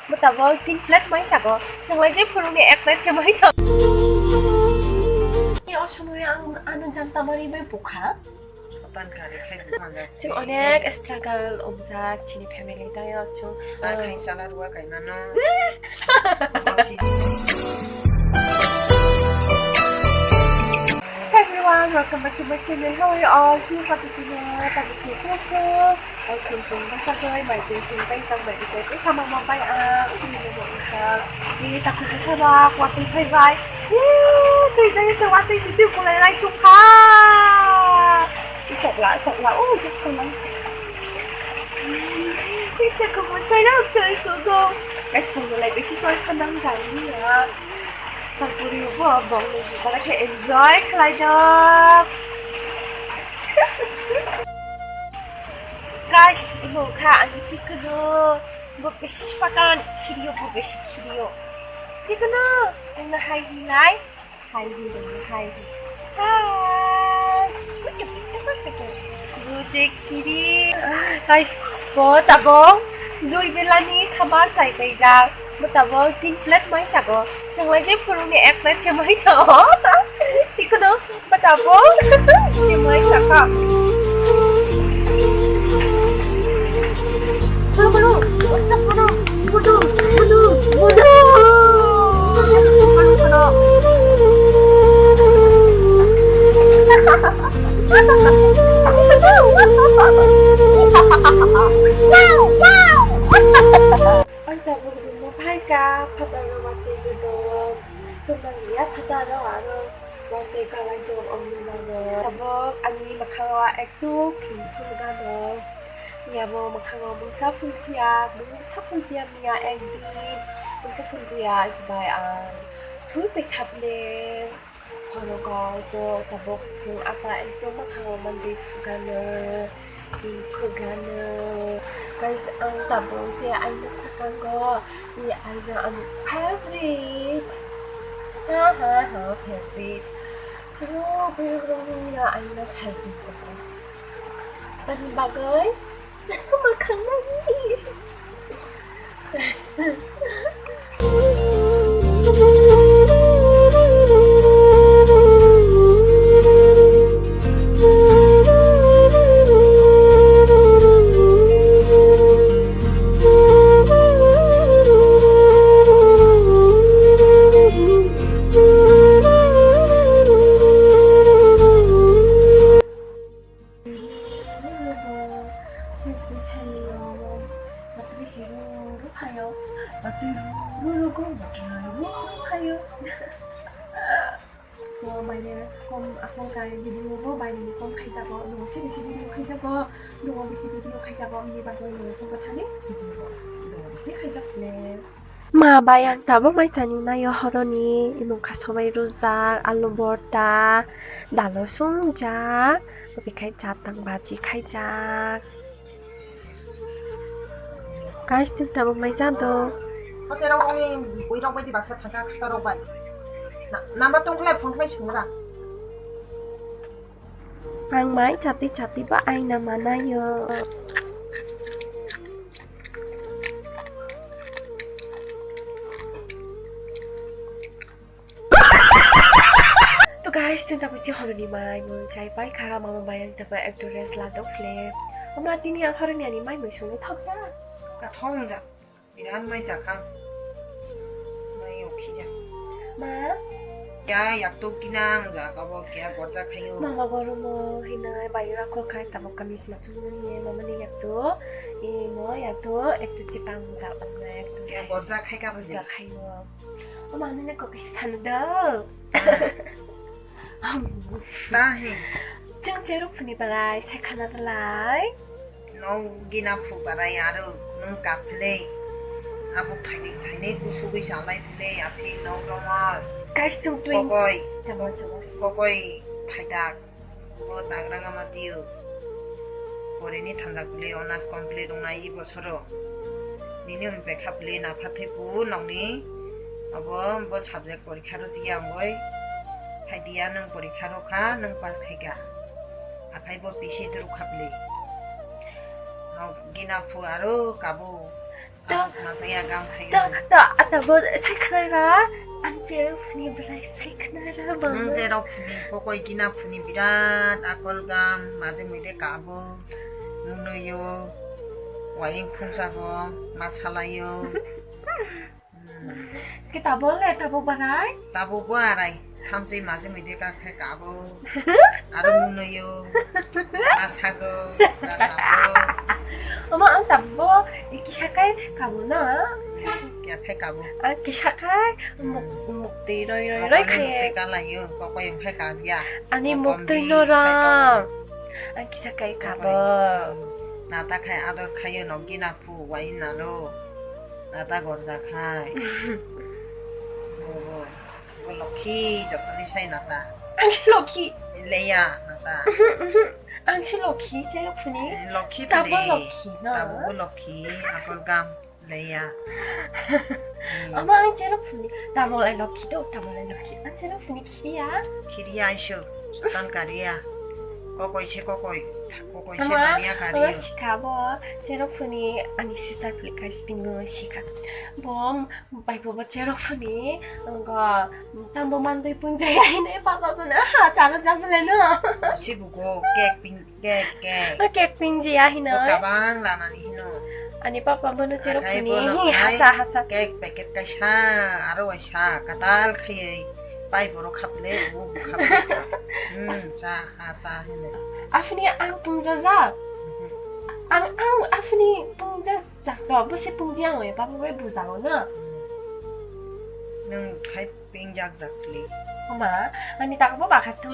mà tao với tin plate mấy sạc rồi chẳng lấy cái phun này plate cho mấy sạc 이 어서노에 아는 잔따마리 왜 복하? 어떤 가를 해주면 지금 어넥 에스트라갈 옴삭 진이 패밀리다요 좀 카이살라루와 가이마노 Hi everyone, welcome back to my channel. How are you all? Hi các chị nha, các chị khóc khóc. Ở cùng cùng bác sa chơi bài tiếng xin tay trong bài tiếng sẽ tham mong bài xin được một giờ đi tập cùng với ba qua tiếng thay vai. Tôi đây sẽ qua tiếng tiêu của lại chụp ha. Đi chụp lại, ôi rất không lắm. Đi sẽ cùng một say đó chơi số cô. Cái số này cái chị tôi không đang giải đi à. tripuravlog bỗng kita lagi enjoy kelajak. Guys, ibu kak anu cikgu berbesi pakan video berbesi video. Cikgu anu hai hilai, hai hilai, hai. Hai. Bujek kiri. Guys, bo tabong dui belani kabar sai kaijak. Mà tao với tin plate mấy sạc rồi chẳng lấy cái phun này plate cho mấy chỗ chỉ có đó mà tao với cho mấy sạc à anh ta vừa một hai ca phát ra làวันที่ดูตัวมันเนี้ยพัฒนาแล้ววันที่กำลังโดนอมนิมาเนอะแต่ว่าอันนี้มาคาวาเอ็กตูขิงพูดกันเนอะเนี่ยมาคาวามึงซับพุ่งเจียมีอาเอ็กดีมึงซับพุ่งเจียสบายทุยไปขับเลยพอเราก็ตัวแต่บอกมึงอาตาเอ็กตูมาคาวามันดีฟูกันเนอะดีฟูกันเนอะGuys, ang tabong siya ay nasa kanggo. Iya ay na ang favorite. Favorite. Chug, pero niya ay na favorite ko. Tadi bagay? Makan lagi. 또 만약 ako kay video ko bài này con khai ra có đồ xí video khai ra có đồ xí video khai ra có như bạn tôi người không có thấy video đồ xí khai ra nè mà bài ăn tao mấy chani na yo horoni imu kasobai ruzak alu borta dalo sungjak tapi khai jatang baji khai jak guys chúng ta mấy chăn đâu 어제랑 공이 보이랑 보이디 막사 잠깐 갔다 오고 남아 동클랩 풍토이 친구라 Ang mai chati ba ay naman na yo. To guys, chúng ta sẽ hỏi đi mai muốn chạy bay kha mà bayang tập actress là độc lệ. Mà tin yang hỏi ni mai mới xuống thóc ra. 나 통자 이런 마이 작강 마이 오키자 Ma, 야 약도 기낭 자가 뭐 걔야 거자 가요 mama baru mo hinay bayar ako kahit tapos kami sa matulungan mama ni yakto. Mo yakto ekto cipang sa na yakto 걔 거자 가이가 sa 보자 kayo. Mama na ko kasi sandal. 나해 Chug Cherug ni barai sa Canada lai. 너 기나 푸 바라이 아루 능 카플레 아부 타이네 구수기 살라이 플레 앞에 너 로마스 Guys, yung twins. Kokoy. Chabos. 거거이 타이닥 뭐 나그랑가 마티우 고레니 탄다글레 오나스 컴플레 동나 이버서로 니네 운베 카플레 나파테부 너니 아버 뭐 사브젝트 পরীক্ষা로 지양 거이 하이디야 능 পরীক্ষা로 가능 পাস খাইগা আখাইব পিছে দরু খাবলে গিনা ফু আরো কাবু masaya gam khai 뭐 사이크나라 안 제로프니 바라이 사이크나라 뭐 nang zero phuni kokoi gina phuni birat akol gam maje muide kabo nunuyo waing phungsago masalayo 이게 다 볼래 다 보바라이 tabo barai thamji maje muide ka khai kabo aro nunuyo masago rasago 어머 안 답보 이렇게 샤카이 가보나 kya khai kabo 아 이렇게 샤카이 목도 이러이러이러 khai kalayo kokoi khai kabya 아니 목도 이러라 이렇게 샤카이 가보 nata khai ador khayo nogina pu wain nalo nata gorja khai go lokhi jotoni sai nata 앙실로키 leya nata 앙실로키 제로프니 lokhi Tabo pule lokhi na. tabo lokhi akol gam leya 어머 앙 제로프니 다 몰래 로키도 다 몰래 로키 앙 제로프니 키리야 kiriya isho tan kariya kokoi che kokoi che 어머 mania kariyo 시카 뭐 제로프니 아니 시스터 플리카이스 빙고 시카 뭐 바이보 제로프니 뭔가 담보 만들 분자야 이네 바바구나 잘로 잡을래노 sibugo kek ping kek 오케이 빙지야 히노 kabang lanani hino 아니 바바보는 제로프니 Kai 하자 kek packet ka sha aro sha katal khai pai boro khapne bu khapne sa ha sa hene 아프니 앙 붕자자 앙 아프니 붕자자 무시 붕지양 왜 바보 왜 부자오나 nung khai pingjak zakli 엄마 아니 딱 봐봐 같은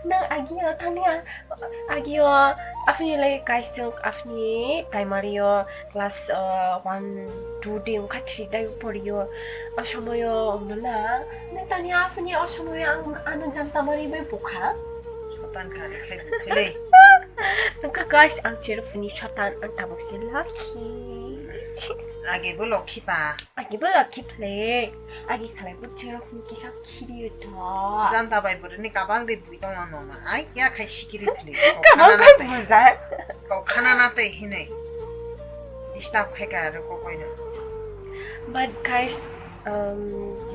너 아기야 타니야 아기요 아프니 레이 가이스 아프니 가이마리요 클래스 1 2 딩 같이 다이 버리요 어셔모요 없나 내 타니 아프니 어셔모요 아는 잠따머리 왜 보카 sotan khari khai khele 그 guys ang 제로프니 셔탄 ang tabok si lucky age bo lokhi pa 아기 lucky play 아기 칼레고 제로프니 기사 키리유터 jan ta bai boro ni kabang de buitong no ma ai kya khai sikiri khele 가만 가 부자 ko khana na te hine disturb khai ka ro ko koi na but guys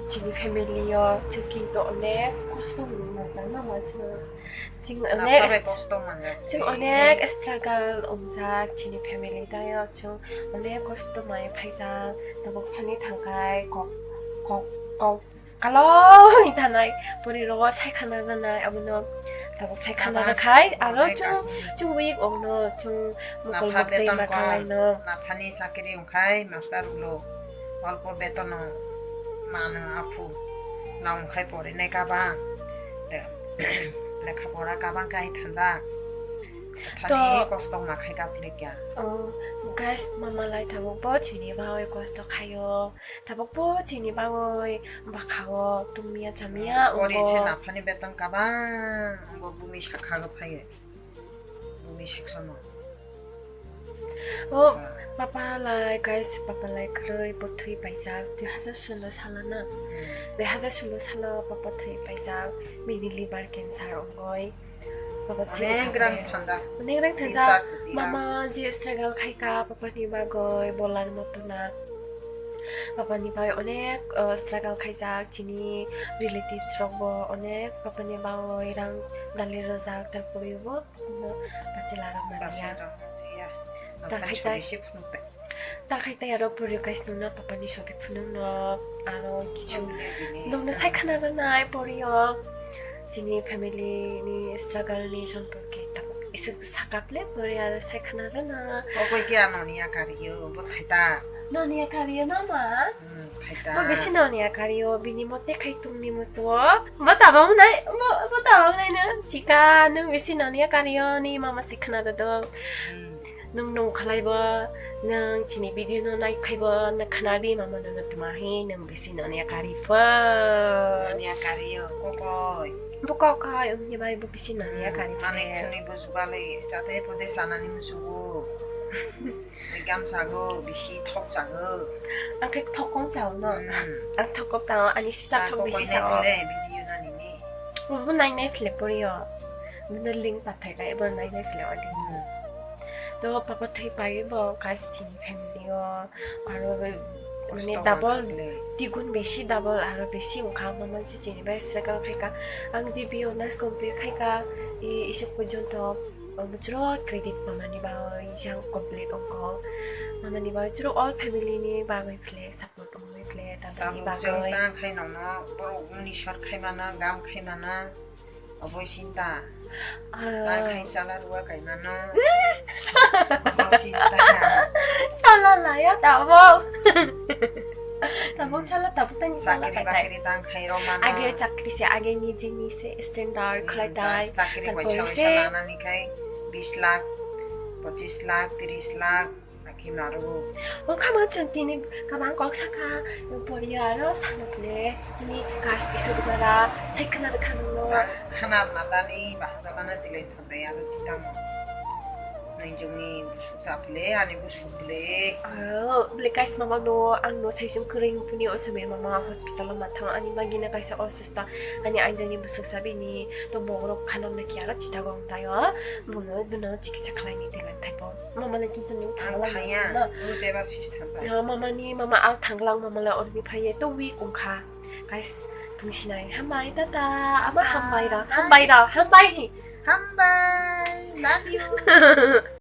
지금 패밀리요 치킨도 오늘 코스도 맞잖아 맞아 지금 na 오늘 pa kosto man 지금 오늘 스트라갈 옴작 지니 패밀리다요 좀 오늘 코스도 많이 팔자 더복 선이 당가이 꼭꼭꼭 갈로 이타나이 뿌리로 살카나가나 아무노 더복 살카나가 가이 알로 좀 위익 옥노 좀 먹을 먹대 마카라이노 na phani sakiri khai master lo alpo beton mana apu naung khai pore ne ka ba lekha pora ka ba kai thanda thani kosto ma khai ka phle kya guys mama lai 더복 보 지니 바오이 코스도 가요 더복 보 지니 바오이 마카오 tumia jamia ori che na phani beton ka ba ngo bumi shakha ga phai bumi section papa lai guys papa lai kroi potri paisa tu haza sulo salana be haza sulo sala papa thri paisa mini liver cancer ongoi papa thri grang thanda Neng thanja mama ji struggle khaika papa ni bagoi bolar motona papa ni bai onek struggle khaija chini relatives rogbo onek papa ni bagoi rang dali rozak tal poribo pasila rak maria ta khaita yaro pori guys nuna papa ni shobi phunno aro kichu nona saikana na poriyo chini family ni struggle ni সম্পর্কে इसे साकाप्ले परियार साइखाना ना kokoi kya noniya kariyo bo thaita ननिया कारियो नामा thaita म बेसी ननिया कारियो बिनि मते खाइतुमनि मुसो बताबाउ नाइ न सिका नों बेसी ननिया कारियो नि मामा सिखना दो nung kalaiba nang chini video no nai khaiba na khanadi mama na tumahi nang bisi no nia karifa nia kariyo kokoi buka ka ni bai bu bisi no nia karifa mane chuni bu zugale jate pode sanani musugo gam sago bisi thok jango angke thokong jao no ang thokop jao ani sita thok bisi jao video na ni ni bu nai nai khle poriyo mun link pathai kai bu nai nai khle ali 또 바보 태바이 뭐 가스팅 패밀리어 바로 মানে Kosto double khakle. দ্বিগুণ বেশি ডাবল আরো বেশি ওখান মানসি যেনিবা সেকা খাইকা আং জি বিওনাস কমপ্লিট খাইকা ইসে পর্যন্ত মুচুরো ক্রেডিট মামানি বা ইসাং কমপ্লিট অঙ্ক মামানি বা চুরো অল ফ্যামিলিনি বাগৈ ফ্লে সাপোর্ট অঙ্গৈ ফ্লে তাদানি Tabuk বাগৈ jeng ta khai no no borok uni short khai mana gam khai mana oboi sinta ta khai chala ruwa kai mana oboi sinta 살라라야 다복 다복 살라 다복 타니 살라 sakri 카이타이 bakri ta khai ro mana আগে চাকরি সে আগে নিজে নিছে স্ট্যান্ডার্ড খাইতাই sakri তারপরে boy সে chala na ni khai 20 lakh 25 lakh 30 lakh aki maru 가만 전티니 가만 꽉차가 버리야로 사놓네 니 가스 있어보자라 세크나드 가는 거 khana nada ni bahasa na dilai thada ya ro chitang nai jongni busuk ple ani busuk ple beli guys mama no ang no session kering puni osame mama hospital matang ani bagina guys osista ani anjani busuk sabi ni to bogro khanom na kiara chitago tayo buno buno chikcha khlaini delan thaibo mama na kintu ni thanglang thaya na ru deba system ta mama ni mama al thanglang mama la orbi phaye to week ungkha guys tungsinai hambai tata ama hambai ra Hambai. hambai Hambai, love you.